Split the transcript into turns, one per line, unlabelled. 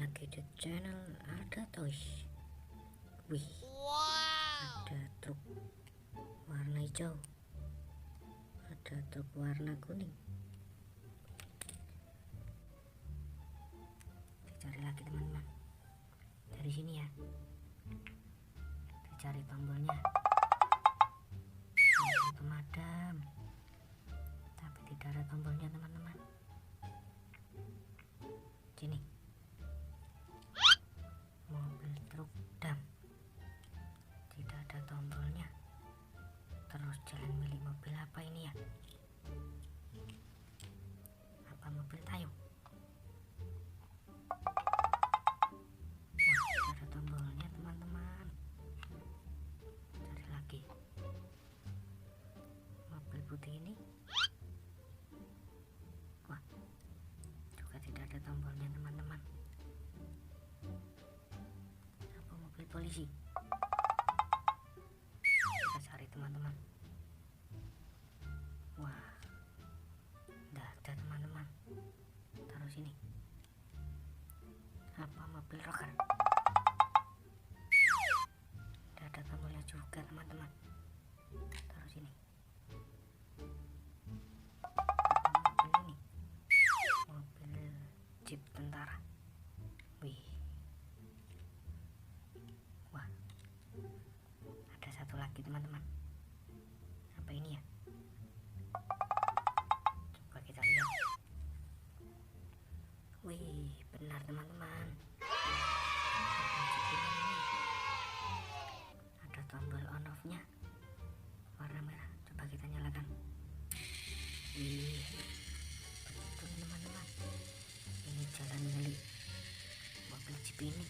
lagi di channel Ada Toys. Wih, ada truk warna hijau, ada truk warna kuning. Dicari lagi teman-teman, dari sini ya. Dicari tombolnya, mobil pemadam, tapi tidak ada tombolnya teman-teman. Sini, mobil truk dam, tidak ada tombolnya. Terus jalan milik mobil apa ini ya? Apa mobil Tayo? Wah, tidak ada tombolnya teman-teman. Cari lagi. Mobil putih ini, wah, juga tidak ada tombolnya teman-teman. Apa mobil polisi? Kita cari teman-teman. Wah, tidak ada teman-teman. Taruh sini. Apa mobil rocker? Tidak ada tombolnya juga teman-teman. Taruh sini. Apa mobil ini? Mobil jeep tentara. Wih, wah, ada satu lagi teman-teman. Apa ini ya? Coba kita lihat. Wih, benar teman-teman. Ada tombol on off-nya warna merah. Coba kita nyalakan. Wih, betul teman-teman. Ini jalan milik mobil jeep ini.